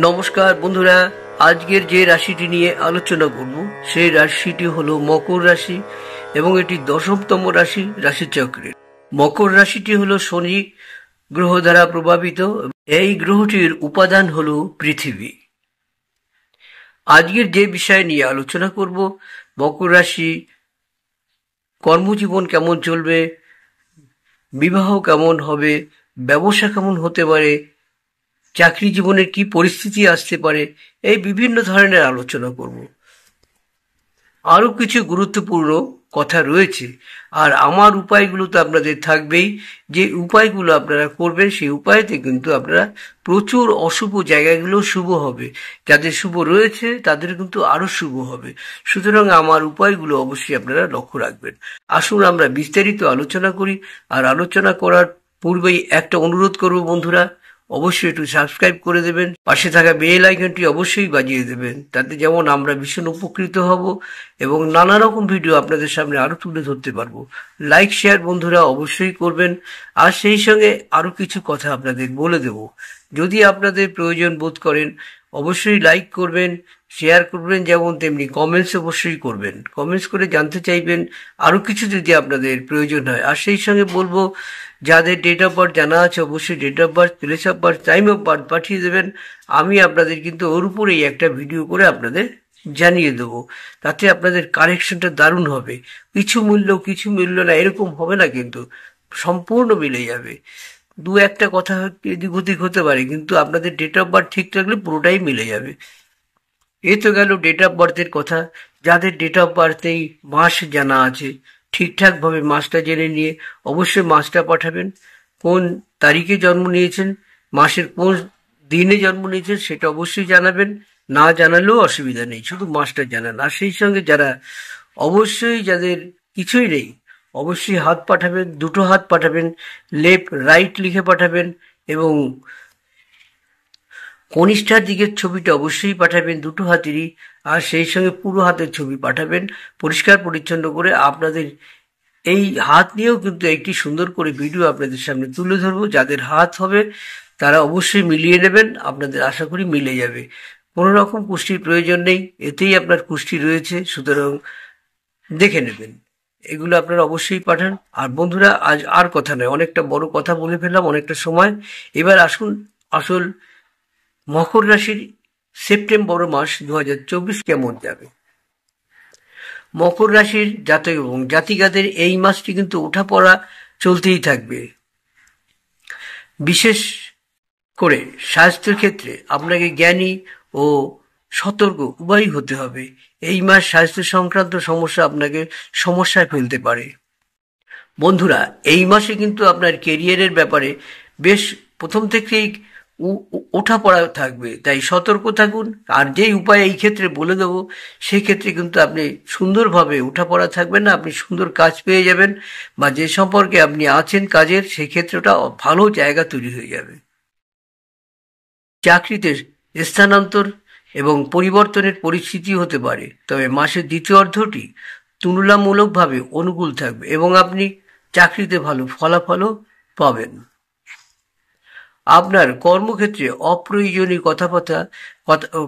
নমস্কার বন্ধুরা, আজকের যে রাশিটি নিয়ে আলোচনা করব সেই রাশিটি হলো মকর রাশি এবং এটি 10তম রাশি রাশিচক্রের। মকর রাশিটি হলো শনি গ্রহ দ্বারা প্রভাবিত। এই গ্রহটির উপাদান হলো পৃথিবী। আজকের যে বিষয় নিয়ে আলোচনা করব, মকর রাশি কর্মজীবন কেমন চলবে, বিবাহ কেমন হবে, ব্যবসা কেমন হতে পারে, চাকরি জীবনের কি পরিস্থিতি আসতে পারে, এই বিভিন্ন ধরনের আলোচনা করব। আরও কিছু গুরুত্বপূর্ণ কথা রয়েছে, আর আমার উপায়গুলো তো আপনাদের থাকবেই। যে উপায়গুলো আপনারা করবেন সেই উপায়তে কিন্তু আপনারা প্রচুর অশুভ জায়গাগুলো শুভ হবে। যাদের শুভ রয়েছে তাদের কিন্তু আরও শুভ হবে। সুতরাং আমার উপায়গুলো অবশ্যই আপনারা লক্ষ্য রাখবেন। আসুন আমরা বিস্তারিত আলোচনা করি। আর আলোচনা করার পূর্বেই একটা অনুরোধ করব বন্ধুরা, অবশ্যই একটু সাবস্ক্রাইব করে দেবেন, পাশে থাকা বেল আইকনটি অবশ্যই বাজিয়ে দেবেন। তাতে যেমন আমরা ভীষণ উপকৃত হব এবং নানা রকম ভিডিও আপনাদের সামনে আরও তুলে ধরতে পারবো। লাইক শেয়ার বন্ধুরা অবশ্যই করবেন। আর সেই সঙ্গে আরও কিছু কথা আপনাদের বলে দেব। যদি আপনাদের প্রয়োজন বোধ করেন অবশ্যই লাইক করবেন, শেয়ার করবেন, যেমন তেমনি কমেন্টস অবশ্যই করবেন। কমেন্টস করে জানতে চাইবেন আরও কিছু যদি আপনাদের প্রয়োজন হয়। আর সেই সঙ্গে বলবো, যাদের ডেট অফ বার্থ জানা আছে অবশ্যই date of birth, place of birth, time of birth পাঠিয়ে দেবেন। আমি আপনাদের কিন্তু ওর উপরেই একটা ভিডিও করে আপনাদের জানিয়ে দেবো। তাতে আপনাদের কারেকশনটা দারুণ হবে। কিছু মিলল না এরকম হবে না, কিন্তু সম্পূর্ণ মিলে যাবে। দু একটা কথা এদিক ওদিক হতে পারে, কিন্তু আপনাদের ডেট অফ বার্থ ঠিক থাকলে পুরোটাই মিলে যাবে। এ তো গেল ডেট অফ বার্থের কথা। যাদের ডেট অফ বার্থেই মাস জানা আছে ঠিকঠাকভাবে মাসটা জেনে নিয়ে অবশ্যই মাসটা পাঠাবেন। কোন তারিখে জন্ম নিয়েছেন, মাসের কোন দিনে জন্ম নিয়েছেন সেটা অবশ্যই জানাবেন। না জানালেও অসুবিধা নেই, শুধু মাসটা জানান। আর সেই সঙ্গে যাদের কিছুই নেই অবশ্যই হাত পাঠাবেন, দুটো হাত পাঠাবেন, লেফট রাইট লিখে পাঠাবেন এবং কনিষ্ঠার দিকের ছবিটা অবশ্যই পাঠাবেন দুটো হাতেরই। আর সেই সঙ্গে পুরো হাতের ছবি পাঠাবেন পরিষ্কার পরিচ্ছন্ন করে। আপনাদের এই হাত নিয়েও কিন্তু একটি সুন্দর করে ভিডিও আপনাদের সামনে তুলে ধরবো। যাদের হাত হবে তারা অবশ্যই মিলিয়ে নেবেন, আপনাদের আশা করি মিলে যাবে। কোনো রকম কুষ্টির প্রয়োজন নেই, এতেই আপনার কুষ্টি রয়েছে, সুতরাং দেখে নেবেন। এগুলো আপনারা অবশ্যই পাঠান। আর বন্ধুরা, আজ আর কথা নয়, অনেকটা বড় কথা বলে ফেললাম, অনেকটা সময়। এবার আসুন আসল মকর রাশির সেপ্টেম্বর মাস 2024 কেমন যাবে। মকর রাশির জাতক এবং জাতিকাদের এই মাসটি কিন্তু ওঠাপড়া চলতেই থাকবে। বিশেষ করে স্বাস্থ্যের ক্ষেত্রে আপনাকে জ্ঞানী ও সতর্ক উভয়ই হতে হবে। এই মাস স্বাস্থ্য সংক্রান্ত সমস্যা আপনাকে সমস্যায় ফেলতে পারে। বন্ধুরা, এই মাসে কিন্তু আপনার কেরিয়ারের ব্যাপারে বেশ প্রথম থেকেই ওঠাপড়া থাকবে, তাই সতর্ক থাকুন। আর যেই উপায় এই ক্ষেত্রে বলে দেবো সেই ক্ষেত্রে কিন্তু আপনি সুন্দরভাবে ওঠাপড়া থাকবেন না, আপনি সুন্দর কাজ পেয়ে যাবেন, বা যে সম্পর্কে আপনি আছেন কাজের সেই ক্ষেত্রটা ভালো জায়গা তৈরি হয়ে যাবে। চাকরিতে স্থানান্তর এবং পরিবর্তনের পরিস্থিতি হতে পারে, তবে মাসের দ্বিতীয় অর্ধটি তুলনামূলকভাবে অনুকূল থাকবে এবং আপনি চাকরিতে ভালো ফলাফলও পাবেন। আপনার কর্মক্ষেত্রে অপ্রয়োজনীয়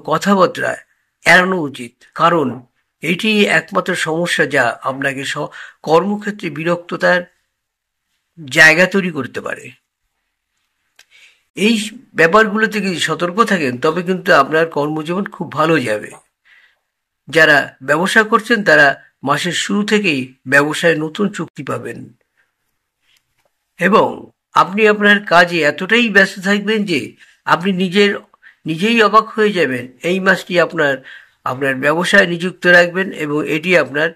কথাবার্তা এড়ানো উচিত, কারণ এটি একমাত্র সমস্যা যা আপনাকে কর্মক্ষেত্রে বিরক্ততার জায়গা তৈরি করতে পারে। এই ব্যাপারগুলোতে যদি সতর্ক থাকেন তবে কিন্তু আপনার কর্মজীবন খুব ভালো যাবে। যারা ব্যবসা করছেন তারা মাসের শুরু থেকেই ব্যবসায় নতুন চুক্তি পাবেন এবং আপনি আপনার কাজে এতটাই ব্যস্ত থাকবেন যে আপনি নিজেই অবাক হয়ে যাবেন। এই মাসটি আপনার ব্যবসায় নিযুক্ত রাখবেন এবং এটি আপনার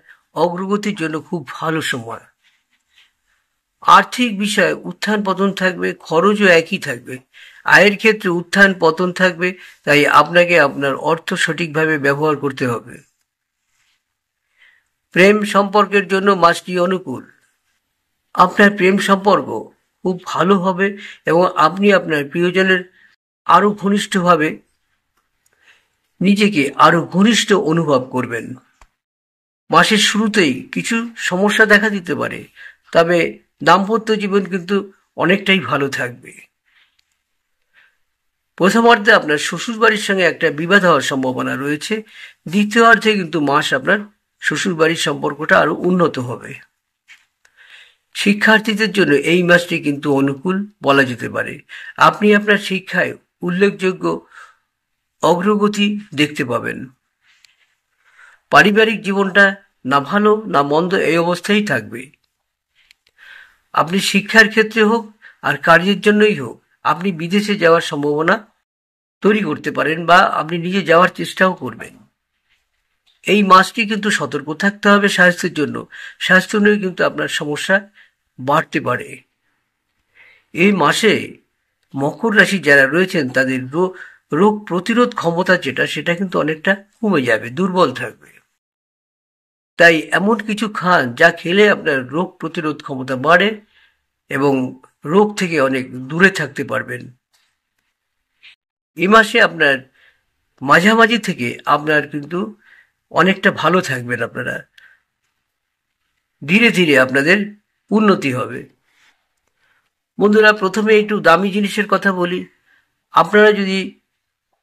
অগ্রগতির জন্য খুব ভালো সময়। আর্থিক বিষয়ে উত্থান পতন থাকবে, খরচও একই থাকবে। আয়ের ক্ষেত্রে উত্থান পতন থাকবে, তাই আপনাকে আপনার অর্থ সঠিকভাবে ব্যবহার করতে হবে। প্রেম সম্পর্কের জন্য মাসটি অনুকূল। আপনার প্রেম সম্পর্ক খুব ভালো হবে এবং আপনি আপনার প্রিয়জনের আরো ঘনিষ্ঠভাবে নিজেকে আরো ঘনিষ্ঠ অনুভব করবেন। মাসের শুরুতেই কিছু সমস্যা দেখা দিতে পারে, তবে দাম্পত্য জীবন কিন্তু অনেকটাই ভালো থাকবে। প্রথমার্ধে আপনার শ্বশুরবাড়ির সঙ্গে একটা বিবাদ হওয়ার সম্ভাবনা রয়েছে। দ্বিতীয়ার্ধে কিন্তু মাস আপনার শ্বশুরবাড়ির সম্পর্কটা আরো উন্নত হবে। শিক্ষার্থীদের জন্য এই মাসটি কিন্তু অনুকূল বলা যেতে পারে। আপনি আপনার শিক্ষায় উল্লেখযোগ্য অগ্রগতি দেখতে পাবেন। পারিবারিক জীবনটা না ভালো না মন্দ এই অবস্থায় থাকবে। আপনি শিক্ষার ক্ষেত্রে হোক আর কাজের জন্যই হোক, আপনি বিদেশে যাওয়ার সম্ভাবনা তৈরি করতে পারেন বা আপনি নিজে যাওয়ার চেষ্টাও করবেন। এই মাসটি কিন্তু সতর্ক থাকতে হবে স্বাস্থ্যের জন্য। স্বাস্থ্য নিয়ে কিন্তু আপনার সমস্যা বাড়তে পারে। এই মাসে মকর রাশি যারা রয়েছেন তাদের রোগ প্রতিরোধ ক্ষমতা সেটা কিন্তু অনেকটা কমে যাবে, দুর্বল থাকবে। তাই এমন কিছু খান যা খেলে আপনার রোগ প্রতিরোধ ক্ষমতা বাড়ে এবং রোগ থেকে অনেক দূরে থাকতে পারবেন। এই মাসে আপনার মাঝামাঝি থেকে আপনার কিন্তু অনেকটা ভালো থাকবেন আপনারা। ধীরে ধীরে আপনাদের উন্নতি হবে। বন্ধুরা, প্রথমে একটু দামি জিনিসের কথা বলি। আপনারা যদি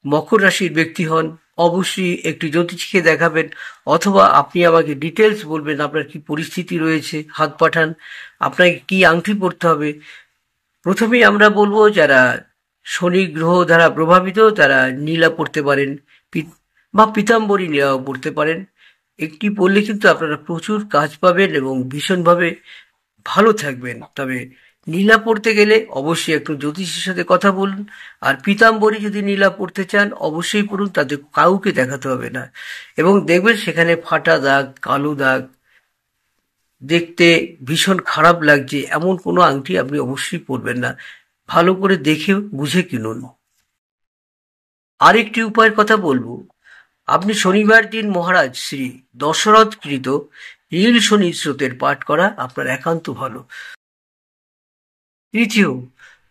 মকর রাশির ব্যক্তি হন, অবশ্যই একটি জ্যোতিষীকে দেখাবেন, অথবা আপনি আমাকে ডিটেলস বলবেন আপনার কি পরিস্থিতি রয়েছে, হাত পাঠান আপনাকে কি আংটি পরতে হবে। প্রথমেই আমরা বলবো যারা শনি গ্রহ দ্বারা প্রভাবিত তারা নীলা পড়তে পারেন বা পীতাম্বরী নীলাও পড়তে পারেন। একটি পড়লে কিন্তু আপনারা প্রচুর কাজ পাবেন এবং ভীষণভাবে ভালো থাকবেন। তবে নীলা পড়তে গেলে অবশ্যই একটু জ্যোতিষীর সাথে কথা বলুন। আর পীতাম্বরী যদি নীলা পড়তে চান অবশ্যই পড়ুন, তাতে কাউকে দেখাতে হবে না। এবং দেখবেন সেখানে ফাটা দাগ, কালো দাগ, দেখতে ভীষণ খারাপ লাগছে এমন কোনো আংটি আপনি অবশ্যই পরবেন না। ভালো করে দেখে বুঝে কিনুন। আরেকটি উপায়ের কথা বলবো, আপনি শনিবার দিন মহারাজ শ্রী দশরথ কৃত নীল শনি স্রোতের পাঠ করা আপনার একান্ত ভালো। তৃতীয়,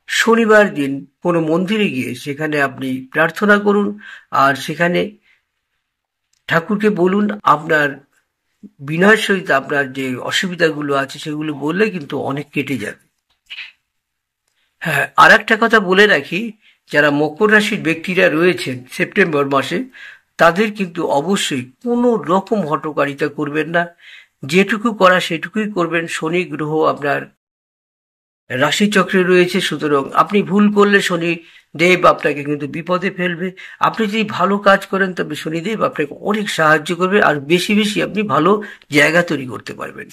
শনিবার দিন কোনো মন্দিরে গিয়ে সেখানে আপনি প্রার্থনা করুন আর সেখানে ঠাকুরকে বলুন আপনার বিনয়ের সহিত আপনার যে অসুবিধাগুলো আছে সেগুলো বললে কিন্তু অনেক কেটে যাবে। হ্যাঁ, আর একটা কথা বলে রাখি, যারা মকর রাশির ব্যক্তিরা রয়েছেন সেপ্টেম্বর মাসে তাদের কিন্তু অবশ্যই কোনো রকম হঠকারিতা করবেন না। যেটুকু করা সেটুকুই করবেন। শনি গ্রহ আপনার রাশিচক্রে রয়েছে, সুতরাং আপনি ভুল করলে শনি দেব আপনাকে কিন্তু বিপদে ফেলবে। আপনি যদি ভালো কাজ করেন তবে শনিদেব আপনাকে অনেক সাহায্য করবে আর বেশি বেশি আপনি ভালো জায়গা তৈরি করতে পারবেন।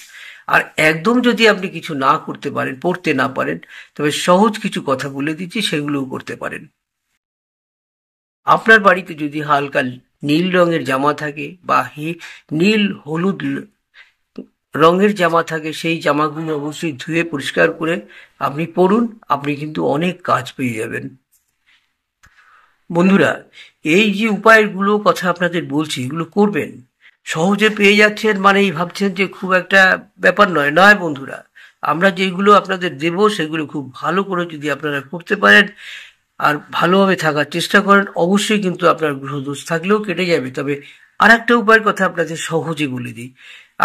আর একদম যদি আপনি কিছু না করতে পারেন, পড়তে না পারেন, তবে সহজ কিছু কথা বলে দিচ্ছি সেগুলোও করতে পারেন। আপনার বাড়িতে যদি হালকা নীল রঙের জামা থাকে বা নীল হলুদ রঙের জামা থাকে, সেই জামাগুলো অবশ্যই ধুয়ে পরিষ্কার করে আপনি পরুন। আপনি কিন্তু অনেক কাজ পেয়ে যাবেন। বন্ধুরা, এই যে উপায়গুলো কথা আপনাদের বলছি এগুলো করবেন। সহজে পেয়ে যাচ্ছেন মানেই ভাবছেন যে খুব একটা ব্যাপার নয়। নয় বন্ধুরা, আমরা যেগুলো আপনাদের দেব সেগুলো খুব ভালো করে যদি আপনারা করতে পারেন আর ভালোভাবে থাকার চেষ্টা করেন, অবশ্যই কিন্তু আপনার গ্রহদোষ থাকলেও কেটে যাবে। তবে আর একটা উপায়ের কথা আপনাদের সহজে বলে দিই।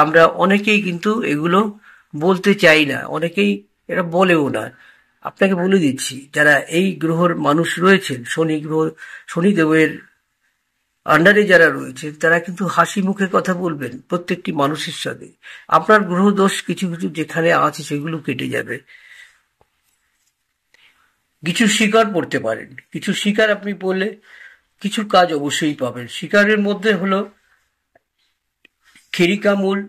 আমরা অনেকেই কিন্তু এগুলো বলতে চাই না, অনেকেই এটা বলেও না। আপনাকে বলে দিচ্ছি, যারা এই গ্রহর মানুষ রয়েছেন, শনিদেবের আন্ডারে যারা রয়েছে তারা কিন্তু হাসি মুখে কথা বলবেন প্রত্যেকটি মানুষের সাথে। আপনার গ্রহ দোষ কিছু কিছু যেখানে আছে সেগুলো কেটে যাবে। কিছু শিকার পড়তে পারেন, কিছু শিকার আপনি পড়লে কিছু কাজ অবশ্যই পাবেন। শিকারের মধ্যে হলো খেরিকা মূল,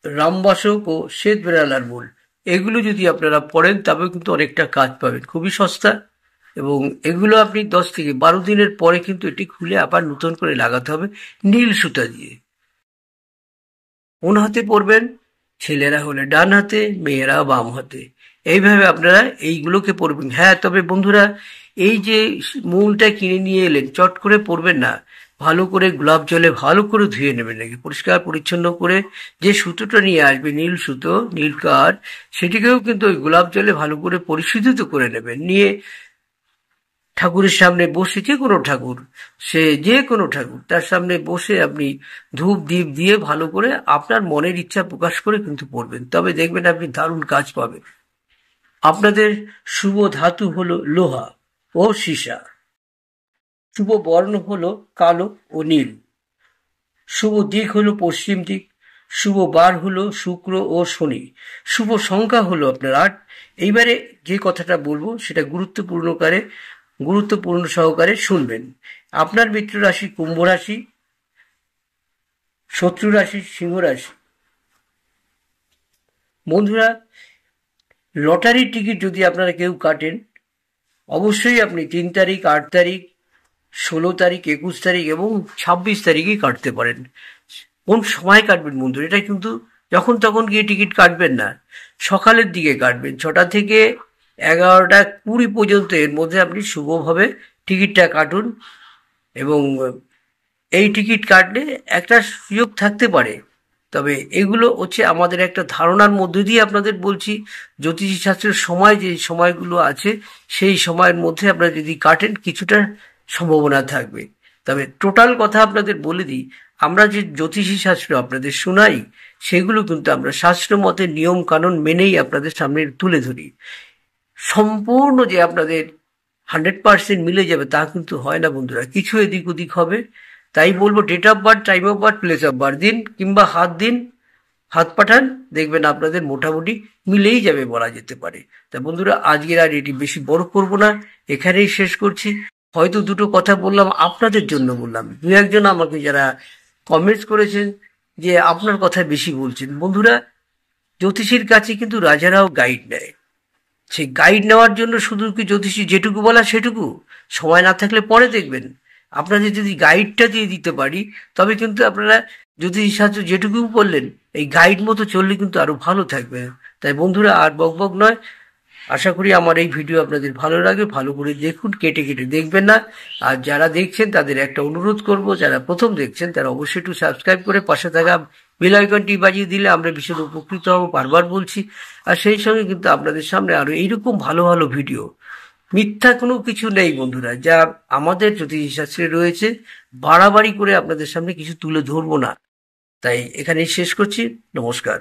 রামবাসক ও শ্বেত বেড়ালার মূল। এগুলো যদি আপনারা পড়েন তবে কিন্তু অনেকটা কাজ পাবেন, খুবই সস্তা। এবং এগুলো আপনি 10 থেকে 12 দিনের পরে কিন্তু এটি খুলে আবার নতুন করে লাগাতে হবে নীল সুতা দিয়ে। কোন হাতে পরবেন? ছেলেরা হলে ডান হাতে, মেয়েরা বাম হাতে। এইভাবে আপনারা এইগুলোকে পরবেন। হ্যাঁ, তবে বন্ধুরা, এই যে মূলটা কিনে নিয়ে এলেন চট করে পরবেন না। ভালো করে গোলাপ জলে ভালো করে ধুয়ে নেবেন, নাকি পরিষ্কার পরিচ্ছন্ন করে যে সুতোটা নিয়ে আসবে নীল সুতো, নীল কাঠ, সেটিকেও কিন্তু ওই গোলাপ জলে ভালো করে পরিশোধিত করে নেবেন। নিয়ে ঠাকুরের সামনে বসে, যে কোনো ঠাকুর, সে যে কোনো ঠাকুর, তার সামনে বসে আপনি ধূপ দীপ দিয়ে ভালো করে আপনার মনের ইচ্ছা প্রকাশ করে কিন্তু পড়বেন। তবে দেখবেন আপনি দারুণ কাজ পাবেন। আপনাদের শুভ ধাতু হলো লোহা ও সীসা। শুভ বর্ণ হলো কালো ও নীল। শুভ দিক হলো পশ্চিম দিক। শুভ বার হলো শুক্র ও শনি। শুভ সংখ্যা হলো আপনার 8। এইবারে যে কথাটা বলবো সেটা গুরুত্বপূর্ণ সহকারে শুনবেন। আপনার মিত্র রাশি কুম্ভ রাশি, শত্রু রাশি সিংহ রাশি। বন্ধুরা, লটারির টিকিট যদি আপনারা কেউ কাটেন, অবশ্যই আপনি 3 তারিখ, 8 তারিখ, 16 তারিখ, 21 তারিখ এবং 26 তারিখে কাটতে পারেন। কোন সময় কাটবেন বন্ধুরা? এটা কিন্তু যখন তখন গিয়ে টিকিট কাটবেন না, সকালের দিকে কাটবেন। 6টা থেকে 11টা 20 পর্যন্ত এর মধ্যে আপনি শুভভাবে টিকিটটা কাটুন। এবং এই টিকিট কাটলে একটা সুযোগ থাকতে পারে, তবে এগুলো হচ্ছে আমাদের একটা ধারণার মধ্যে দিয়ে আপনাদের বলছি। জ্যোতিষী শাস্ত্রের সময় যে সময়গুলো আছে সেই সময়ের মধ্যে আপনারা যদি কাটেন কিছুটা সম্ভাবনা থাকবে। তবে টোটাল কথা আপনাদের বলে দিই, আমরা যে জ্যোতিষী শাস্ত্র আপনাদের শোনাই সেগুলো কিন্তু আমরা শাস্ত্র মতে নিয়ম কানুন মেনেই আপনাদের সামনে তুলে ধরি। সম্পূর্ণ যে আপনাদের 100% মিলে যাবে তা কিন্তু হয় না বন্ধুরা, কিছু এদিক ওদিক হবে। তাই বলবো date of birth, time of birth, place of birth দিন কিংবা হাত পাঠান, দেখবেন আপনাদের মোটামুটি মিলেই যাবে বলা যেতে পারে। তা বন্ধুরা, আজকের আর এটি বেশি বড় করব না, এখানেই শেষ করছি। হয়তো দুটো কথা বললাম, আপনাদের জন্য বললাম। 2-1 আমাকে যারা কমেন্টস করেছেন যে আপনার কথা বেশি বলছেন। বন্ধুরা, জ্যোতিষীর কাছে কিন্তু রাজারাও গাইড নেয়। সেই গাইড নেওয়ার জন্য শুধু কি জ্যোতিষী যেটুকু বলা সেটুকু? সময় না থাকলে পরে দেখবেন। আপনাদের যদি গাইডটা দিয়ে দিতে পারি তবে কিন্তু আপনারা জ্যোতিষী শাস্ত্র যেটুকু বললেন এই গাইড মতো চললে কিন্তু আরো ভালো থাকবে। তাই বন্ধুরা, আর বকবক নয়। আশা করি আমার এই ভিডিও আপনাদের ভালো লাগে। ভালো করে দেখুন, কেটে কেটে দেখবেন না। আর যারা দেখছেন তাদের একটা অনুরোধ করব, যারা প্রথম দেখছেন তারা অবশ্যই একটু সাবস্ক্রাইব করে পাশে থাকা বেল আইকনটি বাজিয়ে দিলে আমরা ভীষণ উপকৃত হব, বারবার বলছি। আর সেই সঙ্গে কিন্তু আপনাদের সামনে আরো এইরকম ভালো ভালো ভিডিও, মিথ্যা কোনো কিছু নেই বন্ধুরা, যা আমাদের জ্যোতিষী শাস্ত্রে রয়েছে, বাড়াবাড়ি করে আপনাদের সামনে কিছু তুলে ধরবো না। তাই এখানেই শেষ করছি। নমস্কার।